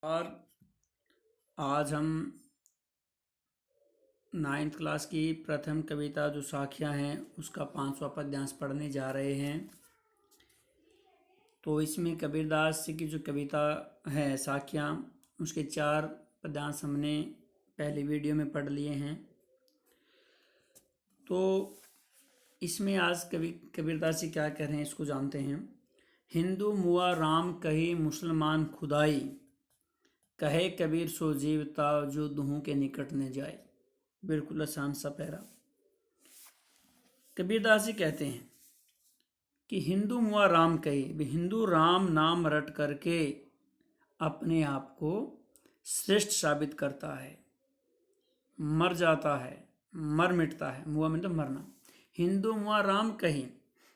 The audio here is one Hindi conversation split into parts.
और आज हम 9th क्लास की प्रथम कविता जो साखियाँ हैं उसका 5वां पद्यांश पढ़ने जा रहे हैं। तो इसमें कबीरदास की जो कविता है साखियाँ उसके 4 पद्यांश हमने पहले वीडियो में पढ़ लिए हैं। तो इसमें आज कबीरदास जी क्या कह रहे हैं इसको जानते हैं। हिंदू मुआ राम कही मुसलमान खुदाई, कहे कबीर सो जीवता जो दुहों के निकट न जाए। बिल्कुल आसान सा पैरा। कबीरदास जी कहते हैं कि हिंदू मुआ राम कही, हिंदू राम नाम रट करके अपने आप को श्रेष्ठ साबित करता है, मर जाता है, मर मिटता है। मुआ मतलब मरना। हिंदू मुआ राम कही,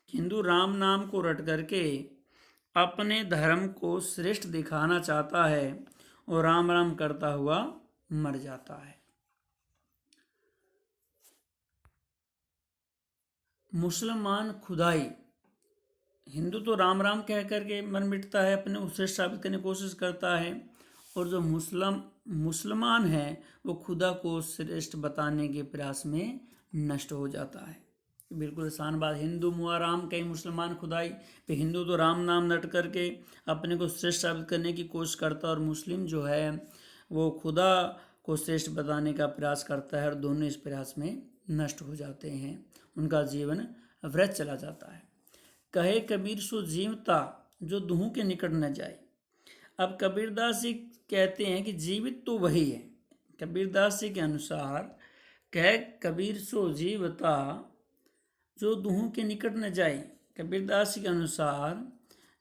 हिंदू राम नाम को रट करके अपने धर्म को श्रेष्ठ दिखाना चाहता है और राम राम करता हुआ मर जाता है। मुसलमान खुदाई, हिंदू तो राम राम कह करके मर मिटता है, अपने उसे साबित करने की कोशिश करता है, और जो मुसलमान है वो खुदा को श्रेष्ठ बताने के प्रयास में नष्ट हो जाता है। बिल्कुल आसान बात। हिंदू मुआ राम कहीं मुसलमान खुदाई पे, हिंदू तो राम नाम रट करके अपने को श्रेष्ठ साबित करने की कोशिश करता है और मुस्लिम जो है वो खुदा को श्रेष्ठ बताने का प्रयास करता है, और दोनों इस प्रयास में नष्ट हो जाते हैं, उनका जीवन व्यर्थ चला जाता है। कहे कबीर सो जीवता जो दुहों के निकट न जाए। अब कबीरदास जी कहते हैं कि जीवित तो वही है। कबीरदास जी के अनुसार कहे कबीर सो जीवता जो दुहों के निकट न जाए। कबीरदास जी के अनुसार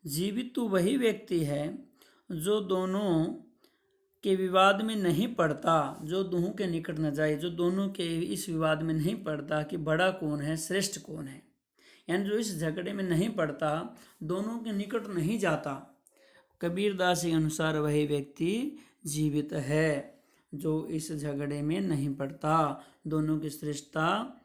जीवित तो वही व्यक्ति है जो दोनों के विवाद में नहीं पड़ता, जो दोनों के निकट न जाए, जो दोनों के इस विवाद में नहीं पड़ता कि बड़ा कौन है, श्रेष्ठ कौन है, यानी जो इस झगड़े में नहीं पड़ता, दोनों के निकट नहीं जाता। कबीरदास के अनुसार वही व्यक्ति जीवित है जो इस झगड़े में नहीं पड़ता, दोनों की श्रेष्ठता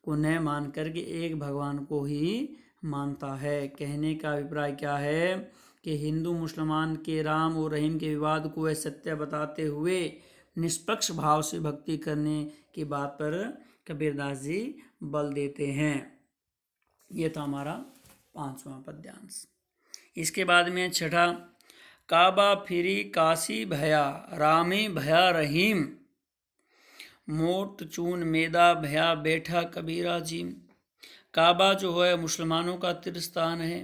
को न मान करके एक भगवान को ही मानता है। कहने का अभिप्राय क्या है कि हिंदू मुसलमान के राम और रहीम के विवाद को वह सत्य बताते हुए निष्पक्ष भाव से भक्ति करने की बात पर कबीरदास जी बल देते हैं। ये था हमारा 5वां पद्यांश। इसके बाद में 6ठा, काबा फिरी काशी भया रामे भया रहीम, मोट चून मेदा भया बैठा कबीरा जी। काबा जो है मुसलमानों का तीर्थस्थान है,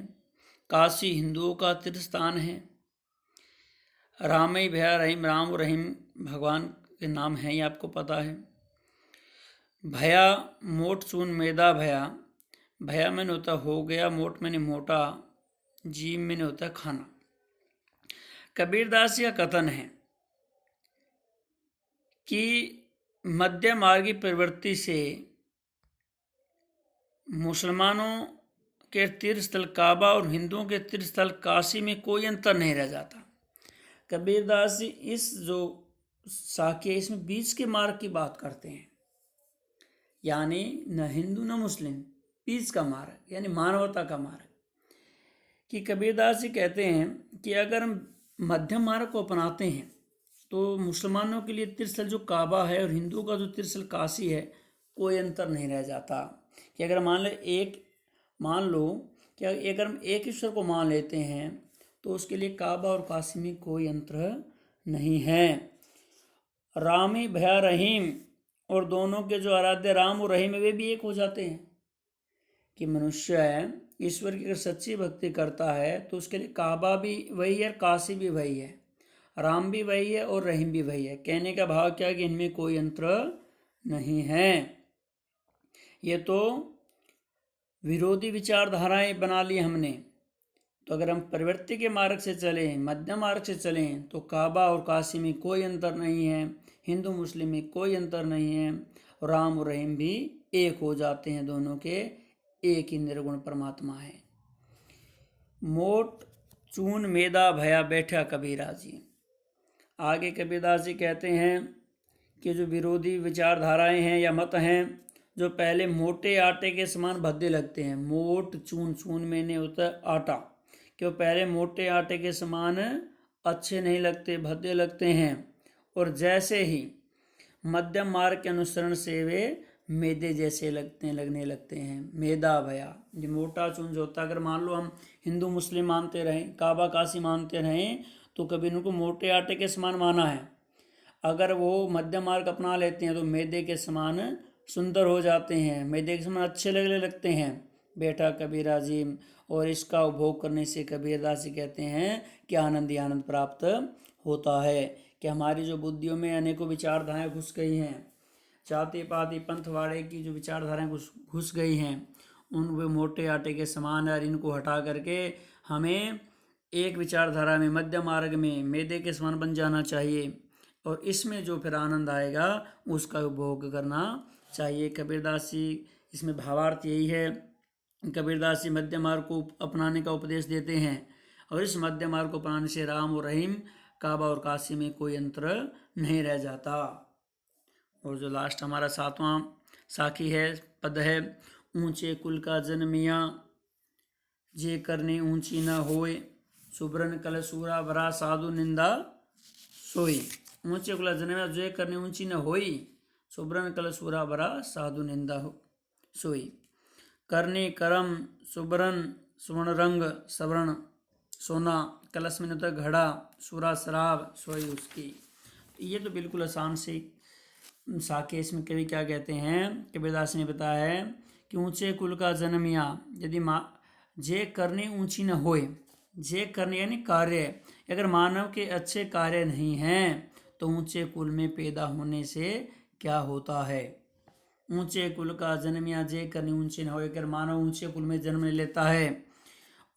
काशी हिंदुओं का तीर्थस्थान है, रामे भया रहीम, राम और रहीम भगवान के नाम हैं, ये आपको पता है। भया मोट चून मेदा भया, भया मैंने होता हो गया, मोट मैंने मोटा, जीव मैंने होता खाना। कबीरदास का कथन है कि मध्य मार्गी प्रवृत्ति से मुसलमानों के तीर्थस्थल काबा और हिंदुओं के तीर्थस्थल काशी में कोई अंतर नहीं रह जाता। कबीरदास जी इस जो साखी इसमें बीच के मार्ग की बात करते हैं, यानी न हिंदू न मुस्लिम, बीच का मार्ग यानी मानवता का मार्ग। कि कबीरदास जी कहते हैं कि अगर हम मध्यम मार्ग को अपनाते हैं तो मुसलमानों के लिए तीर्थस्थल जो काबा है और हिंदुओं का जो तीर्थस्थल काशी है कोई अंतर नहीं रह जाता। कि अगर मान लो कि अगर हम एक ईश्वर को मान लेते हैं तो उसके लिए काबा और काशी में कोई अंतर नहीं है। रामी भया रहीम, और दोनों के जो आराध्य राम और रहीम है वे भी एक हो जाते हैं। कि मनुष्य ईश्वर की अगर सच्ची भक्ति करता है तो उसके लिए काबा भी वही है, काशी भी वही है, राम भी वही है और रहीम भी वही है। कहने का भाव क्या है कि इनमें कोई अंतर नहीं है। ये तो विरोधी विचारधाराएं बना ली हमने। तो अगर हम प्रवृत्ति के मार्ग से चलें, मध्य मार्ग से चलें, तो काबा और काशी में कोई अंतर नहीं है, हिंदू मुस्लिम में कोई अंतर नहीं है, राम और रहीम भी एक हो जाते हैं, दोनों के एक ही निर्गुण परमात्मा है। मोट चून मेदा भया बैठा कबीरा जी। आगे कबीरदास जी कहते हैं कि जो विरोधी विचारधाराएं हैं या मत हैं जो पहले मोटे आटे के समान भद्दे लगते हैं, मोट चून, चून मैंने होता है आटा, कि वो पहले मोटे आटे के समान अच्छे नहीं लगते, भद्दे लगते हैं। और जैसे ही मध्यम मार्ग के अनुसरण से वे मैदे जैसे लगने लगते हैं। मैदा भया ये मोटा चुन जो होता है। अगर मान लो हम हिंदू मुस्लिम मानते रहें, काबा काशी मानते रहें, तो कभी उनको मोटे आटे के समान माना है। अगर वो मध्यम मार्ग अपना लेते हैं तो मैदे के समान सुंदर हो जाते हैं, मैदे के समान अच्छे लगने लगते हैं। बेटा कबीरा जी, और इसका उपभोग करने से कबीरदास जी कहते हैं कि आनंद ही आनंद प्राप्त होता है। कि हमारी जो बुद्धियों में अनेकों विचारधाराएं घुस गई हैं, जाति पाति पंथवाड़े की जो विचारधाराएं घुस गई हैं, उन वे मोटे आटे के समान है। और इनको हटा करके हमें एक विचारधारा में, मध्य मार्ग में मैदे के समान बन जाना चाहिए। और इसमें जो फिर आनंद आएगा उसका उपभोग करना चाहिए। कबीरदास जी इसमें भावार्थ यही है। कबीरदास जी मध्य मार्ग को अपनाने का उपदेश देते हैं, और इस मध्य मार्ग को अपनाने से राम और रहीम, काबा और काशी में कोई अंतर नहीं रह जाता। और जो लास्ट हमारा 7वां साखी है, पद है, ऊंचे कुल का जन्मिया जे करने ऊंची न होए, सुब्रन कल सूरा भरा साधु निंदा सोई। ऊंचे कुल जन्मिया जे करने ऊंची न होई, सुब्रन कल सूरा भरा साधु निंदा सोई। करने करम सुब्रन सुवर्ण रंग सवर्ण सोना, कलश में तक घड़ा सूरा शराब सोई उसकी। ये तो बिल्कुल आसान से साके। इसमें कवि क्या कहते हैं, कबीरदास ने बताया है कि ऊंचे कुल का जन्मिया, यदि जे करने ऊंची न होए, जे करने यानी कार्य, अगर मानव के अच्छे कार्य नहीं हैं तो ऊंचे कुल में पैदा होने से क्या होता है। ऊंचे कुल का जन्मिया जे करने ऊंचे न होए, अगर मानव ऊंचे कुल में जन्म लेता है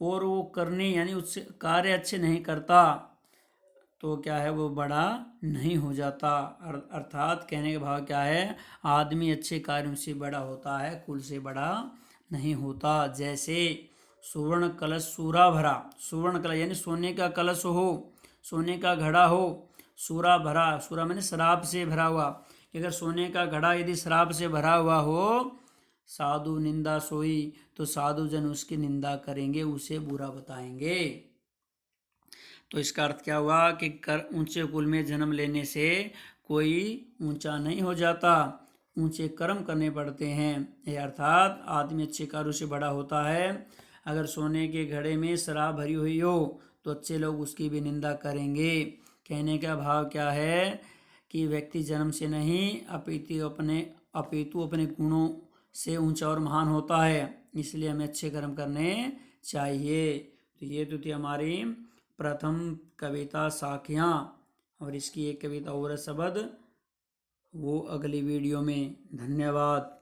और वो करने यानी उससे कार्य अच्छे नहीं करता, तो क्या है, वो बड़ा नहीं हो जाता। अर्थात कहने का भाव क्या है, आदमी अच्छे कार्यों से बड़ा होता है, कुल से बड़ा नहीं होता। जैसे सुवर्ण कलश सूरा भरा, सुवर्ण कलश यानी सोने का कलश हो, सोने का घड़ा हो, सूरा भरा, सूरा मैंने शराब से भरा हुआ। अगर सोने का घड़ा यदि शराब से भरा हुआ हो, साधु निंदा सोई, तो साधु जन उसकी निंदा करेंगे, उसे बुरा बताएंगे। तो इसका अर्थ क्या हुआ कि ऊंचे कुल में जन्म लेने से कोई ऊंचा नहीं हो जाता, ऊंचे कर्म करने पड़ते हैं। अर्थात आदमी अच्छे कार्यों से बड़ा होता है। अगर सोने के घड़े में शराब भरी हुई हो तो अच्छे लोग उसकी भी निंदा करेंगे। कहने का भाव क्या है कि व्यक्ति जन्म से नहीं अपितु अपने गुणों से ऊंचा और महान होता है, इसलिए हमें अच्छे कर्म करने चाहिए। तो ये तो थी हमारी प्रथम कविता साखियाँ, और इसकी एक कविता और शब्द वो अगली वीडियो में। धन्यवाद।